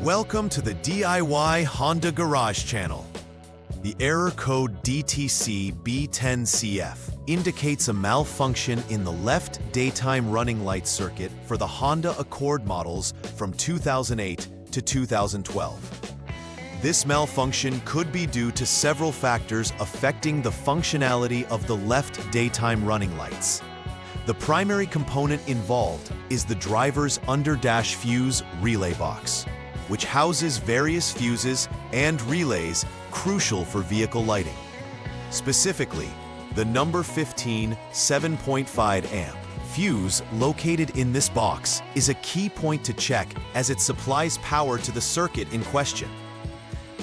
Welcome to the DIY Honda Garage channel. The error code DTC B10CF indicates a malfunction in the left daytime running light circuit for the Honda Accord models from 2008 to 2012. This malfunction could be due to several factors affecting the functionality of the left daytime running lights. The primary component involved is the driver's under-dash fuse relay box, which houses various fuses and relays crucial for vehicle lighting. Specifically, the number 15 7.5 amp fuse located in this box is a key point to check as it supplies power to the circuit in question.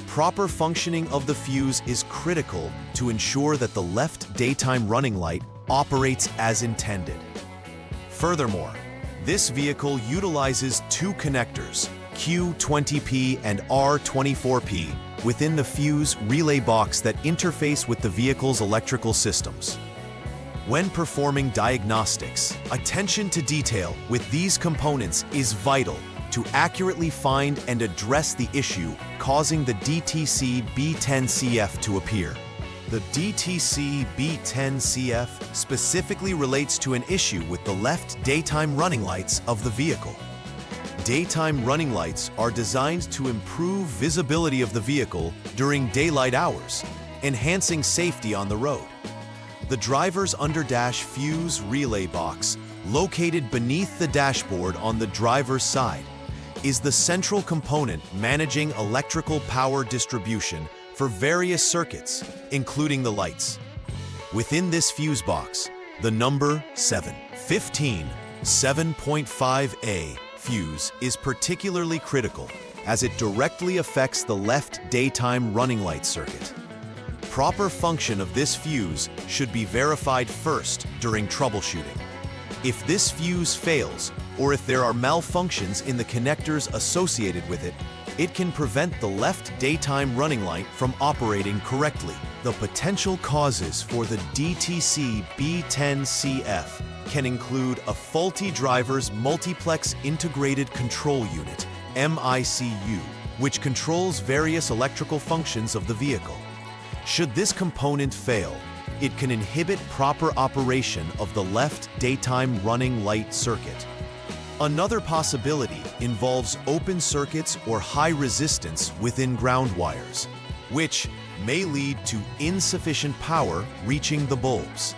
Proper functioning of the fuse is critical to ensure that the left daytime running light operates as intended. Furthermore, this vehicle utilizes two connectors, Q20P and R24P, within the fuse relay box that interface with the vehicle's electrical systems. When performing diagnostics, attention to detail with these components is vital to accurately find and address the issue causing the DTC B10CF to appear. The DTC B10CF specifically relates to an issue with the left daytime running lights of the vehicle. Daytime running lights are designed to improve visibility of the vehicle during daylight hours, enhancing safety on the road. The driver's under-dash fuse relay box, located beneath the dashboard on the driver's side, is the central component managing electrical power distribution for various circuits, including the lights. Within this fuse box, the number 15 7.5A fuse is particularly critical as it directly affects the left daytime running light circuit. Proper function of this fuse should be verified first during troubleshooting. If this fuse fails, or if there are malfunctions in the connectors associated with it, it can prevent the left daytime running light from operating correctly. The potential causes for the DTC B10CF can include a faulty driver's multiplex integrated control unit, MICU, which controls various electrical functions of the vehicle. Should this component fail, it can inhibit proper operation of the left daytime running light circuit. Another possibility involves open circuits or high resistance within ground wires, which may lead to insufficient power reaching the bulbs.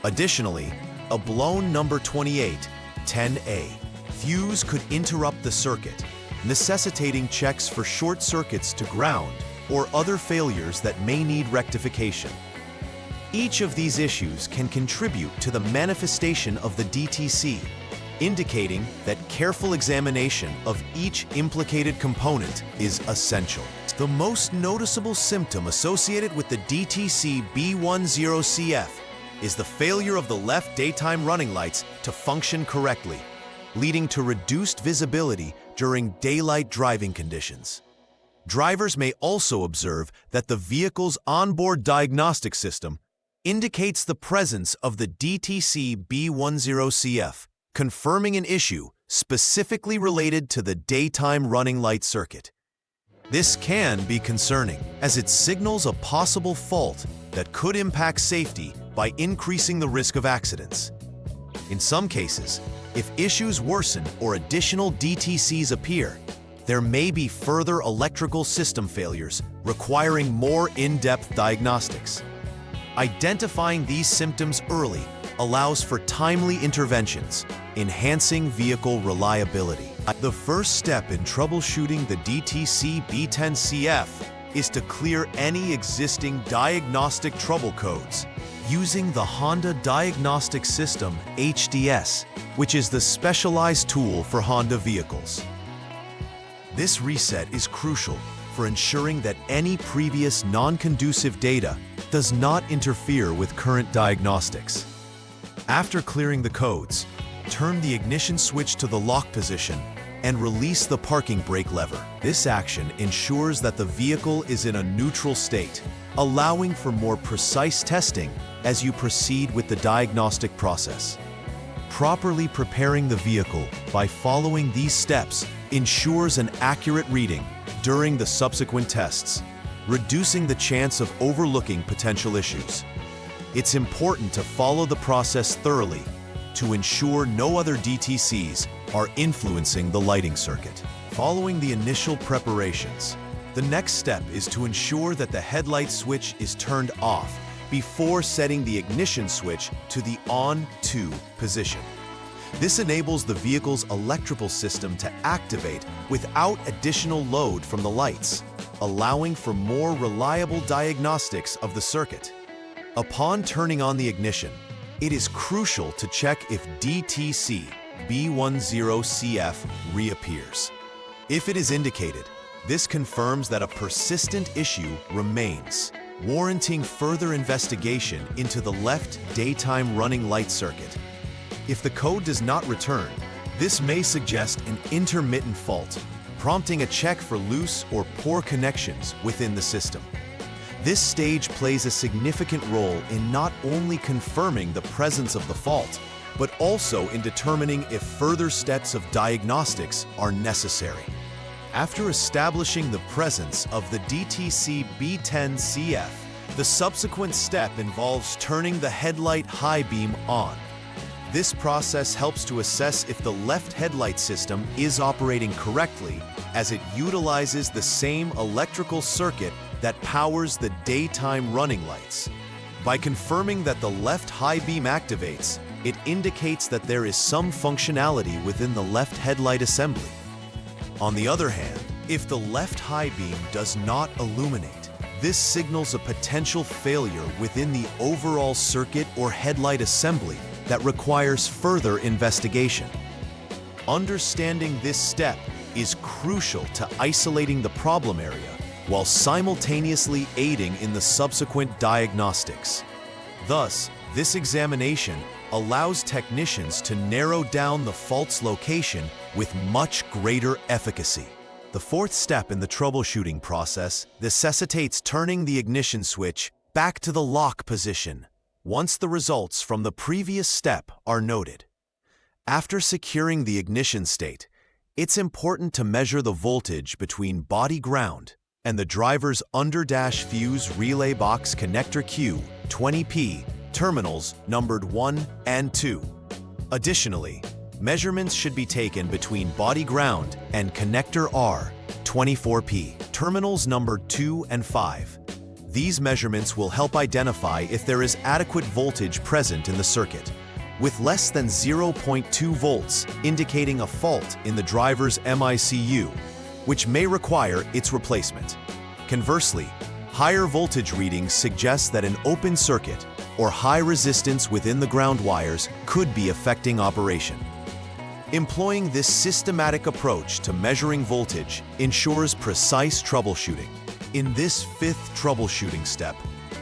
Additionally, a blown number 28, 10A, fuse could interrupt the circuit, necessitating checks for short circuits to ground or other failures that may need rectification. Each of these issues can contribute to the manifestation of the DTC, indicating that careful examination of each implicated component is essential. The most noticeable symptom associated with the DTC B10CF is the failure of the left daytime running lights to function correctly, leading to reduced visibility during daylight driving conditions. Drivers may also observe that the vehicle's onboard diagnostic system indicates the presence of the DTC B10CF, confirming an issue specifically related to the daytime running light circuit. This can be concerning, as it signals a possible fault that could impact safety by increasing the risk of accidents. In some cases, if issues worsen or additional DTCs appear, there may be further electrical system failures requiring more in-depth diagnostics. Identifying these symptoms early allows for timely interventions, enhancing vehicle reliability. The first step in troubleshooting the DTC B10CF is to clear any existing diagnostic trouble codes using the Honda Diagnostic System HDS, which is the specialized tool for Honda vehicles. This reset is crucial for ensuring that any previous non-conducive data does not interfere with current diagnostics. After clearing the codes, turn the ignition switch to the lock position and release the parking brake lever. This action ensures that the vehicle is in a neutral state, allowing for more precise testing as you proceed with the diagnostic process. Properly preparing the vehicle by following these steps ensures an accurate reading during the subsequent tests, reducing the chance of overlooking potential issues. It's important to follow the process thoroughly to ensure no other DTCs are influencing the lighting circuit. Following the initial preparations, the next step is to ensure that the headlight switch is turned off before setting the ignition switch to the on-to position. This enables the vehicle's electrical system to activate without additional load from the lights, allowing for more reliable diagnostics of the circuit. Upon turning on the ignition, it is crucial to check if DTC B10CF reappears. If it is indicated, this confirms that a persistent issue remains, warranting further investigation into the left daytime running light circuit. If the code does not return, this may suggest an intermittent fault, prompting a check for loose or poor connections within the system. This stage plays a significant role in not only confirming the presence of the fault, but also in determining if further steps of diagnostics are necessary. After establishing the presence of the DTC B10CF, the subsequent step involves turning the headlight high beam on. This process helps to assess if the left headlight system is operating correctly, as it utilizes the same electrical circuit that powers the daytime running lights. By confirming that the left high beam activates, it indicates that there is some functionality within the left headlight assembly. On the other hand, if the left high beam does not illuminate, this signals a potential failure within the overall circuit or headlight assembly that requires further investigation. Understanding this step is crucial to isolating the problem area while simultaneously aiding in the subsequent diagnostics. Thus, this examination allows technicians to narrow down the fault's location with much greater efficacy. The fourth step in the troubleshooting process necessitates turning the ignition switch back to the lock position once the results from the previous step are noted. After securing the ignition state, it's important to measure the voltage between body ground and the driver's under-dash fuse relay box connector Q20P terminals numbered 1 and 2. Additionally, measurements should be taken between body ground and connector R24P terminals numbered 2 and 5. These measurements will help identify if there is adequate voltage present in the circuit, with less than 0.2 volts indicating a fault in the driver's MICU, which may require its replacement. Conversely, higher voltage readings suggest that an open circuit or high resistance within the ground wires could be affecting operation. Employing this systematic approach to measuring voltage ensures precise troubleshooting. In this fifth troubleshooting step,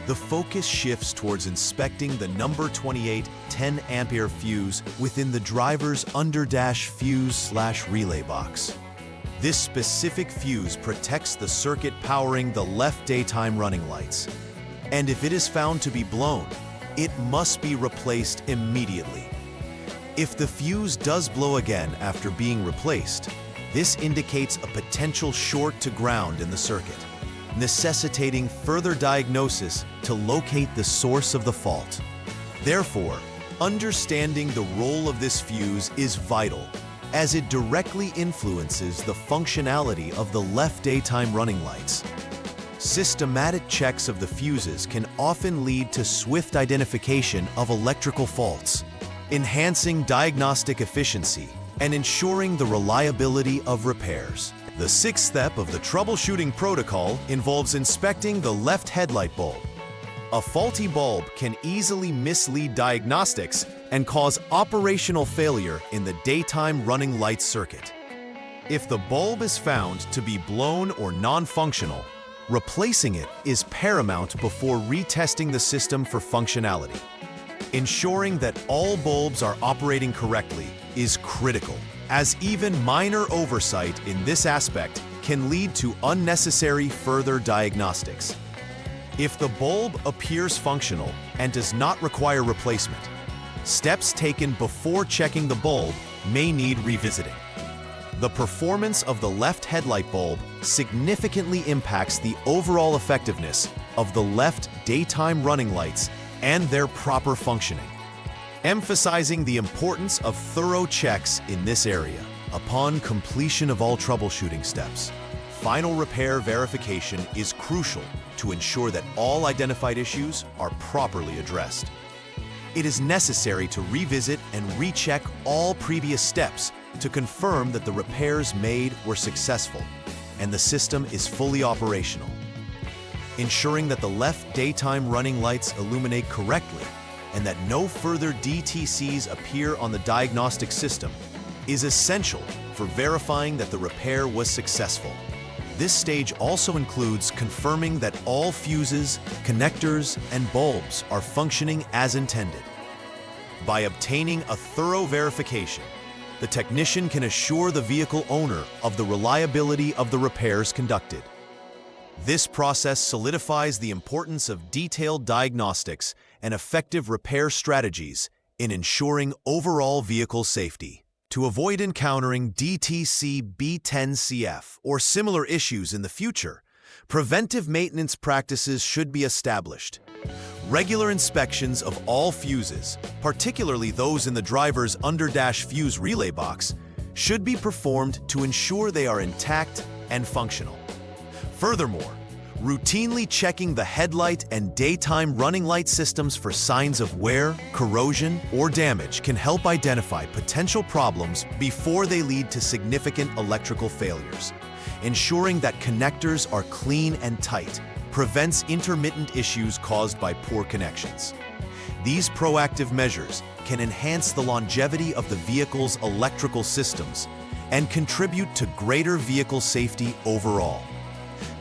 the focus shifts towards inspecting the number 28 10-ampere fuse within the driver's under-dash fuse/relay box. This specific fuse protects the circuit powering the left daytime running lights. And if it is found to be blown, it must be replaced immediately. If the fuse does blow again after being replaced, this indicates a potential short to ground in the circuit, necessitating further diagnosis to locate the source of the fault. Therefore, understanding the role of this fuse is vital, as it directly influences the functionality of the left daytime running lights. Systematic checks of the fuses can often lead to swift identification of electrical faults, enhancing diagnostic efficiency and ensuring the reliability of repairs. The sixth step of the troubleshooting protocol involves inspecting the left headlight bulb. A faulty bulb can easily mislead diagnostics and cause operational failure in the daytime running light circuit. If the bulb is found to be blown or non-functional, replacing it is paramount before retesting the system for functionality. Ensuring that all bulbs are operating correctly is critical, as even minor oversight in this aspect can lead to unnecessary further diagnostics. If the bulb appears functional and does not require replacement, steps taken before checking the bulb may need revisiting. The performance of the left headlight bulb significantly impacts the overall effectiveness of the left daytime running lights and their proper functioning, emphasizing the importance of thorough checks in this area. Upon completion of all troubleshooting steps, final repair verification is crucial to ensure that all identified issues are properly addressed. It is necessary to revisit and recheck all previous steps to confirm that the repairs made were successful and the system is fully operational. Ensuring that the left daytime running lights illuminate correctly and that no further DTCs appear on the diagnostic system is essential for verifying that the repair was successful. This stage also includes confirming that all fuses, connectors, and bulbs are functioning as intended. By obtaining a thorough verification, the technician can assure the vehicle owner of the reliability of the repairs conducted. This process solidifies the importance of detailed diagnostics and effective repair strategies in ensuring overall vehicle safety. To avoid encountering DTC B10CF or similar issues in the future, preventive maintenance practices should be established. Regular inspections of all fuses, particularly those in the driver's under-dash fuse relay box, should be performed to ensure they are intact and functional. Furthermore, routinely checking the headlight and daytime running light systems for signs of wear, corrosion, or damage can help identify potential problems before they lead to significant electrical failures. Ensuring that connectors are clean and tight prevents intermittent issues caused by poor connections. These proactive measures can enhance the longevity of the vehicle's electrical systems and contribute to greater vehicle safety overall.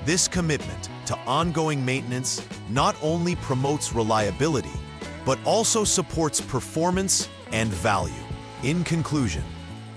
This commitment to ongoing maintenance not only promotes reliability, but also supports performance and value. In conclusion,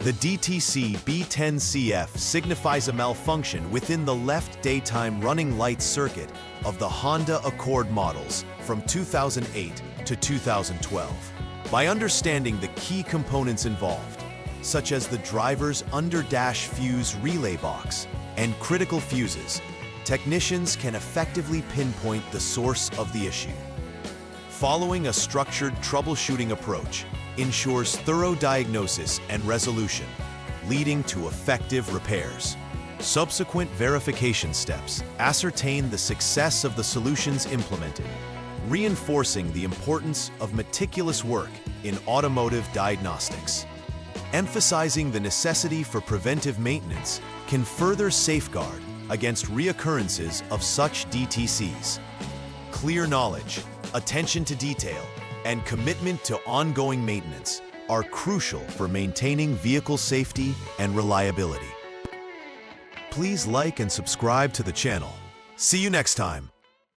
the DTC B10CF signifies a malfunction within the left daytime running light circuit of the Honda Accord models from 2008 to 2012. By understanding the key components involved, such as the driver's under-dash fuse relay box and critical fuses, technicians can effectively pinpoint the source of the issue. Following a structured troubleshooting approach ensures thorough diagnosis and resolution, leading to effective repairs. Subsequent verification steps ascertain the success of the solutions implemented, reinforcing the importance of meticulous work in automotive diagnostics. Emphasizing the necessity for preventive maintenance can further safeguard against reoccurrences of such DTCs. Clear knowledge, attention to detail, and commitment to ongoing maintenance are crucial for maintaining vehicle safety and reliability. Please like and subscribe to the channel. See you next time.